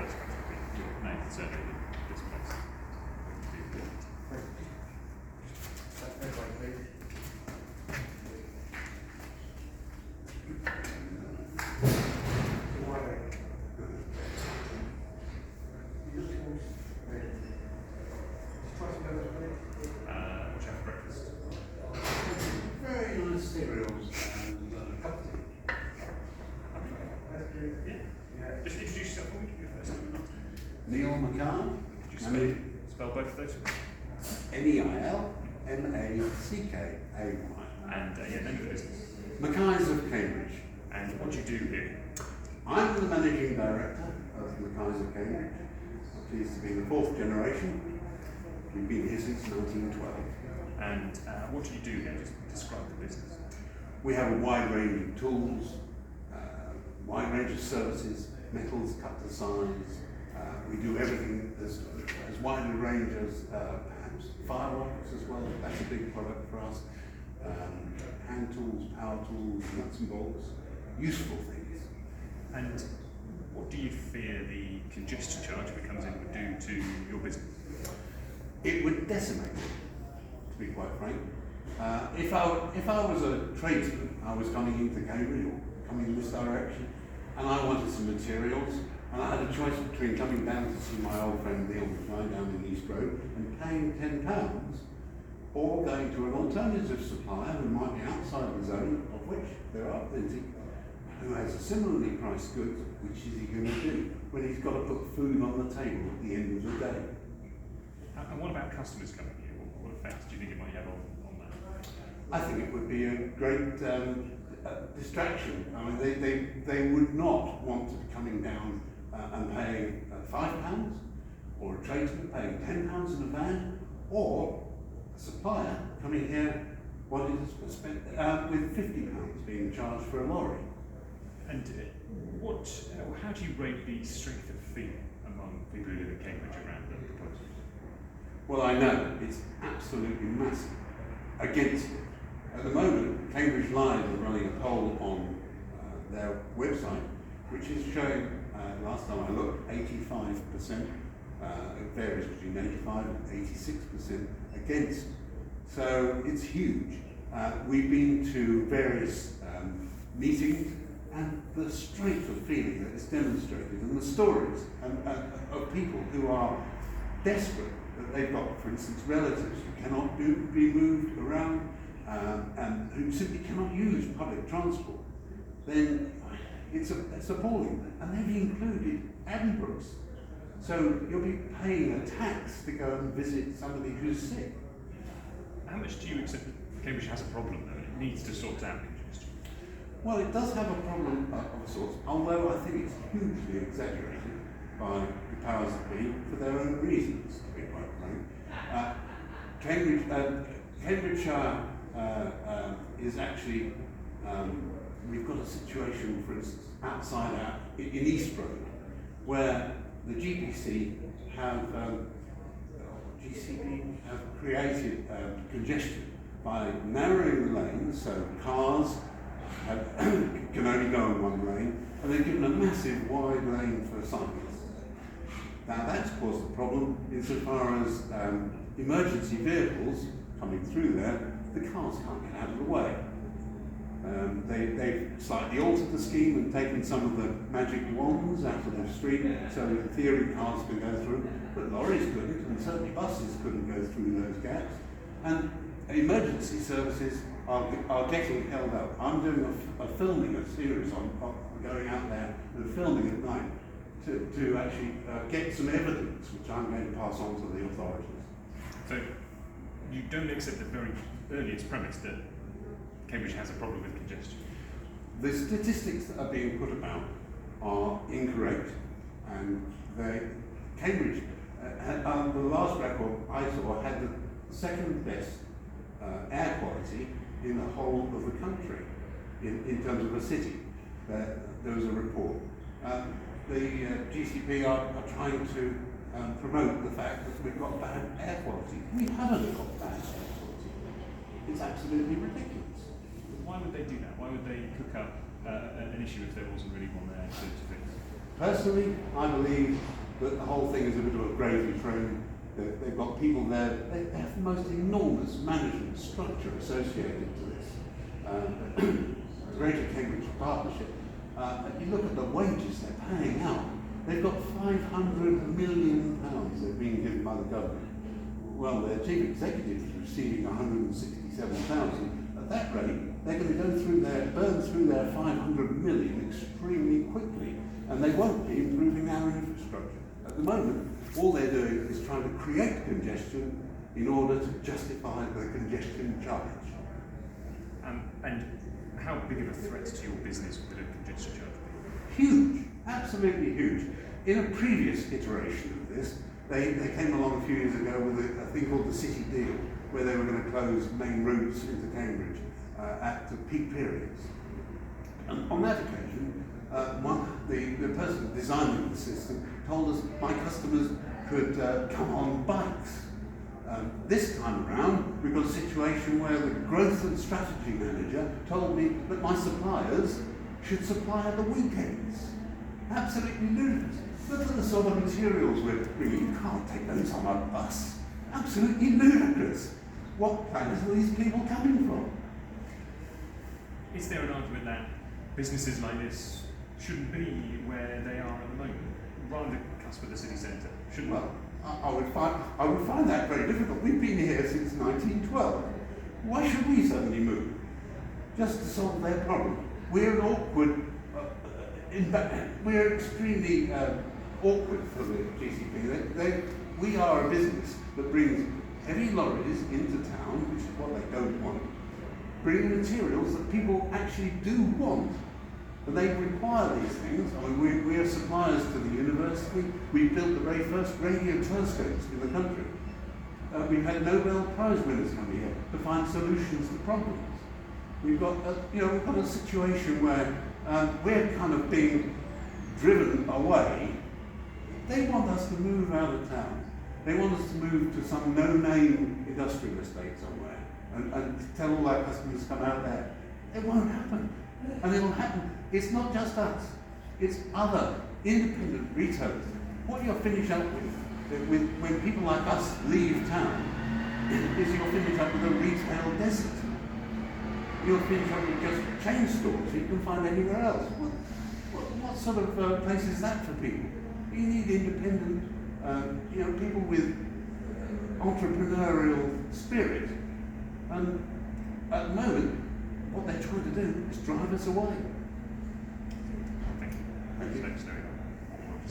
those kinds of things. Your main concern in this place. What you have for breakfast? Very nice cereals and a cup of tea. Yeah. Just introduce yourself for me. You first. Neil Mackay. Could you spell both of those? Neil Mackay. And name of the business. Mackay's of Cambridge. And what do you do here? I'm the managing director of Mackay's of Cambridge. I'm pleased to be the fourth generation. We've been here since 1912. And what do you do here? Just describe the business. We have a wide range of tools, wide range of services, metals cut to size. We do everything as wide a range as perhaps fireworks as well. That's a big product for us. Hand tools, power tools, nuts and bolts, useful things. And what do you fear the congestion charge if it comes in would do to your business? It would decimate it, to be quite frank. If I was a tradesman, I was coming into Cambridge or coming in this direction, and I wanted some materials, and I had a choice between coming down to see my old friend Neil Mackay down in East Road and paying £10, or going to an alternative supplier who might be outside the zone, of which there are plenty, who has a similarly priced goods. Which is he going to do when he's got to put food on the table at the end of the day? And what about customers coming here? What effect do you think it might have on that? I think it would be a great distraction. I mean, they would not want to be coming down and paying £5, or a tradesman paying £10 in a van, or a supplier coming here wanting to spend with £50 being charged for a lorry. And how do you rate the strength of fear among people who live in Cambridge around the proposal? Well, I know it's absolutely massive against it. At the moment, Cambridge Live are running a poll on their website, which is showing, last time I looked, 85%, it varies between 85 and 86% against. So it's huge. We've been to various meetings, and the strength of feeling that is demonstrated, and the stories of people who are desperate that they've got, for instance, relatives who cannot be moved around and who simply cannot use public transport, then it's appalling. And they've included Addenbrooke's. So you'll be paying a tax to go and visit somebody who's sick. How much do you accept that Cambridge has a problem though, and it needs to sort out congestion? Well, it does have a problem of sorts, although I think it's hugely exaggerated by the powers that be for their own reasons, to be quite frank. Cambridgeshire is actually, we've got a situation, for instance, in East Road, where the GCP have created congestion by narrowing the lanes, so cars can only go in one lane, and they've given a massive wide lane for cyclists. Now that's caused a problem insofar as emergency vehicles coming through there, the cars can't get out of the way. They've slightly altered the scheme and taken some of the magic wands out of the street, so in theory cars can go through, but lorries couldn't, and certainly buses couldn't go through those gaps. And emergency services are getting held up. I'm doing a filming a series on going out there and filming at night to actually get some evidence, which I'm going to pass on to the authorities. So you don't accept the very earliest premise that Cambridge has a problem with congestion? The statistics that are being put about are incorrect, and Cambridge, the last record I saw, had the second best air quality in the whole of the country in terms of a city. There was a report. The GCP are trying to promote the fact that we've got bad air quality. We haven't got bad air quality. It's absolutely ridiculous. Why would they do that? Why would they cook up an issue if there wasn't really one there to fix? Personally, I believe that the whole thing is a bit of a gravy train. They've got people there, they have the most enormous management structure associated to this. The Greater Cambridge Partnership, you look at the wages they're paying out, they've got £500 million they're being given by the government. Well, their chief executive is receiving 167,000. At that rate, they're going to burn through their 500 million extremely quickly, and they won't be improving our infrastructure. At the moment, all they're doing is trying to create congestion in order to justify the congestion charge. And how big of a threat to your business would a congestion charge be? Huge, absolutely huge. In a previous iteration of this, they came along a few years ago with a thing called the City Deal, where they were going to close main routes into Cambridge at the peak periods. And on that occasion, the person designing the system told us my customers could come on bikes. This time around, we've got a situation where the growth and strategy manager told me that my suppliers should supply at the weekends. Absolutely ludicrous. Look at the sort of materials we're bringing. You can't take those on a bus. Absolutely ludicrous. What planet are these people coming from? Is there an argument that businesses like this shouldn't be where they are at the moment, right on the cusp of the city centre? Shouldn't Well, I would find that very difficult. We've been here since 1912. Why should we suddenly move? Just to solve their problem. We're an awkward, we're extremely awkward for the GCP. We are a business that brings heavy lorries into town, which is what they don't want, bringing materials that people actually do want. And they require these things. I mean, we are suppliers to the university. We built the very first radio telescopes in the country. We've had Nobel Prize winners come here to find solutions to problems. We've got a situation where we're kind of being driven away. They want us to move out of town. They want us to move to some no-name industrial estate somewhere and tell all our customers to come out there. It won't happen. And it'll happen. It's not just us. It's other independent retailers. What you'll finish up with when people like us leave town is you'll finish up with a retail desert. You'll finish up with just chain stores you can find anywhere else. What sort of place is that for people? You need independent, people with entrepreneurial spirit. And at the moment, what they're trying to do is drive us away. Thank you. Thank you. Thanks very much.